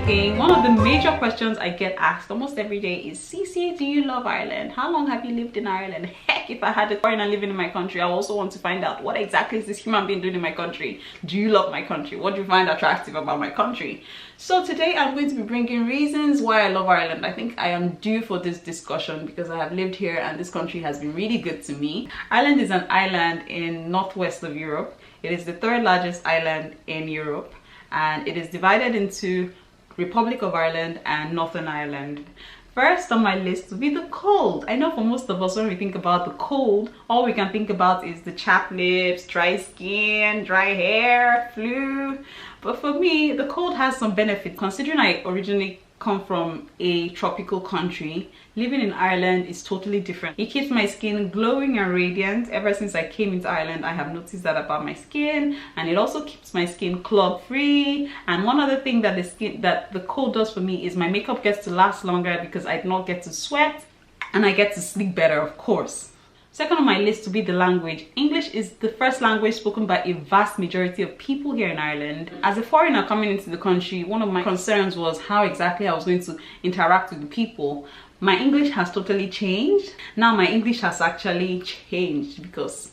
speaking. One of the major questions I get asked almost every day is, Cece, do you love Ireland? How long have you lived in Ireland? Heck, if I had a foreigner living in my country, I also want to find out, what exactly is this human being doing in my country? Do you love my country? What do you find attractive about my country? So today I'm going to be bringing reasons why I love Ireland. I think I am due for this discussion because I have lived here and this country has been really good to me. Ireland is an island in northwest of Europe. It is the third largest island in Europe, and it is divided into Republic of Ireland and Northern Ireland. First on my list would be the cold. I know for most of us, when we think about the cold, all we can think about is the chapped lips, dry skin, dry hair, flu. But for me, the cold has some benefit. Considering I originally come from a tropical country, living in Ireland is totally different. It keeps my skin glowing and radiant. Ever since I came into Ireland, I have noticed that about my skin, and it also keeps my skin clog free. And one other thing that the cold does for me is my makeup gets to last longer because I do not get to sweat and I get to sleep better, of course. Second on my list to be the language. English is the first language spoken by a vast majority of people here in Ireland. As a foreigner coming into the country, one of my concerns was how exactly I was going to interact with the people. My English has totally changed. Now my English has actually changed because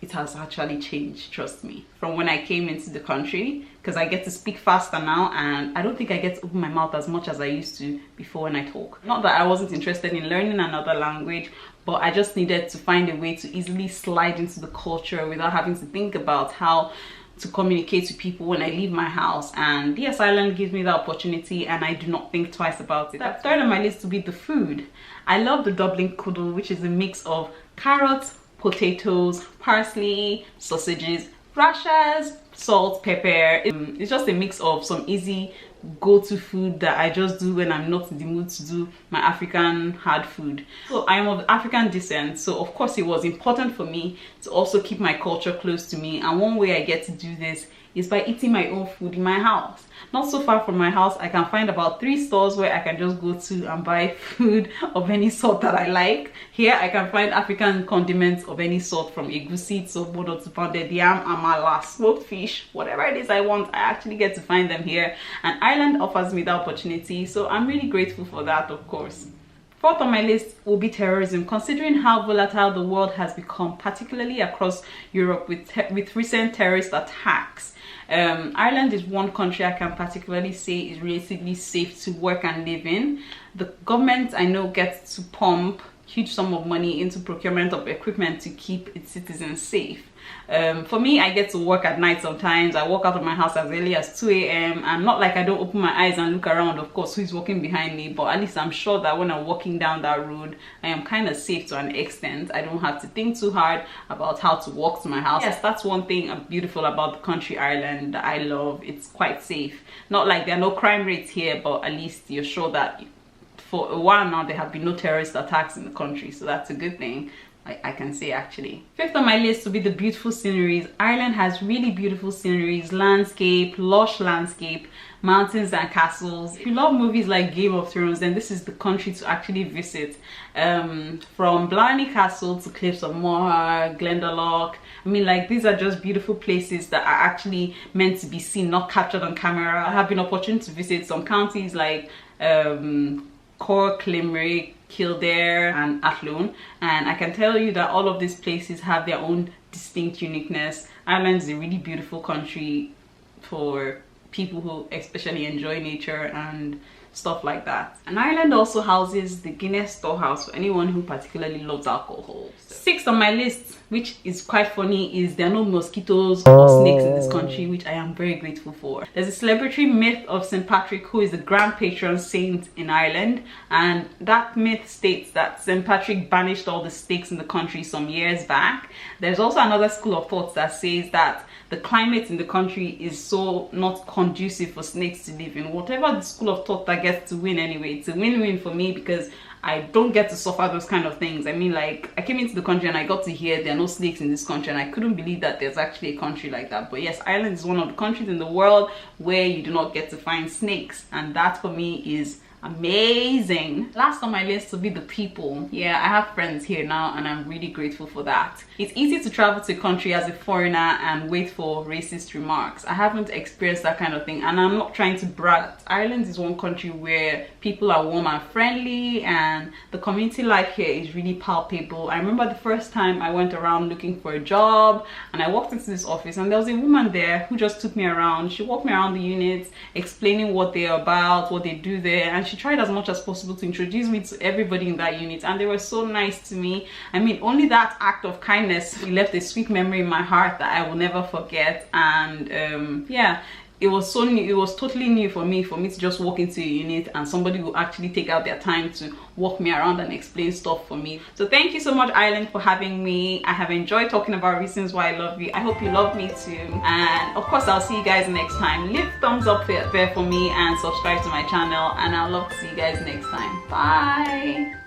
it has actually changed, trust me, from when I came into the country, because I get to speak faster now and I don't think I get to open my mouth as much as I used to before when I talk. Not that I wasn't interested in learning another language, but I just needed to find a way to easily slide into the culture without having to think about how to communicate to people when I leave my house. And yes, Ireland gives me that opportunity and I do not think twice about it. That third on my list to be the food. I love the Dublin Cuddle, which is a mix of carrots, potatoes, parsley, sausages, rashers, salt, pepper. It's just a mix of some easy go-to food that I just do when I'm not in the mood to do my African hard food. So I am of African descent, so of course it was important for me to also keep my culture close to me, and one way I get to do this is by eating my own food in my house. Not so far from my house, I can find about 3 stores where I can just go to and buy food of any sort that I like. Here I can find African condiments of any sort, from egusi to bodo to pounded yam, amala, smoked fish, whatever it is I want, I actually get to find them here. And Ireland offers me that opportunity, so I'm really grateful for that, of course. Fourth on my list will be terrorism. Considering how volatile the world has become, particularly across Europe with recent terrorist attacks, Ireland is one country I can particularly say is relatively safe to work and live in. The government, I know, gets to pump huge sum of money into procurement of equipment to keep its citizens safe. For me, I get to work at night sometimes. I walk out of my house as early as 2 a.m. and not like I don't open my eyes and look around, of course, who's walking behind me, but at least I'm sure that when I'm walking down that road, I am kind of safe to an extent. I don't have to think too hard about how to walk to my house. Yes, that's one thing beautiful about the country Ireland that I love. It's quite safe. Not like there are no crime rates here, but at least you're sure that for a while now there have been no terrorist attacks in the country, so that's a good thing. I can say, actually. Fifth on my list will be the beautiful sceneries. Ireland has really beautiful sceneries, landscape, lush landscape, mountains and castles. If you love movies like Game of Thrones, then this is the country to actually visit. From Blarney Castle to Cliffs of Moher, Glendalough. I mean, like, these are just beautiful places that are actually meant to be seen, not captured on camera. I have been opportunity to visit some counties like Cork, Limerick, Kildare and Athlone, and I can tell you that all of these places have their own distinct uniqueness. Ireland is a really beautiful country for people who especially enjoy nature and stuff like that. And Ireland also houses the Guinness storehouse for anyone who particularly loves alcohol. Sixth on my list, which is quite funny, is there are no mosquitoes or snakes in this country, which I am very grateful for. There's a celebratory myth of St. Patrick, who is the grand patron saint in Ireland, and that myth states that St. Patrick banished all the snakes in the country some years back. There's also another school of thought that says that the climate in the country is so not conducive for snakes to live in. Whatever the school of thought that gets to win anyway, it's a win-win for me because I don't get to suffer those kind of things. I mean, like, I came into the country and I got to hear there are no snakes in this country, and I couldn't believe that there's actually a country like that. But yes, Ireland is one of the countries in the world where you do not get to find snakes, and that for me is amazing. Last on my list will be the people. Yeah, I have friends here now and I'm really grateful for that. It's easy to travel to a country as a foreigner and wait for racist remarks. I haven't experienced that kind of thing, and I'm not trying to brag. Ireland is one country where people are warm and friendly, and the community life here is really palpable. I remember the first time I went around looking for a job and I walked into this office and there was a woman there who just took me around. She walked me around the units, explaining what they're about, what they do there, and she tried as much as possible to introduce me to everybody in that unit, and they were so nice to me. I mean, only that act of kindness left a sweet memory in my heart that I will never forget. And yeah, it was so new, it was totally new for me to just walk into a unit and somebody will actually take out their time to walk me around and explain stuff for me. So thank you so much, Ireland, for having me. I have enjoyed talking about reasons why I love you. I hope you love me too, and of course I'll see you guys next time. Leave thumbs up there for me and subscribe to my channel, and I'd love to see you guys next time. Bye.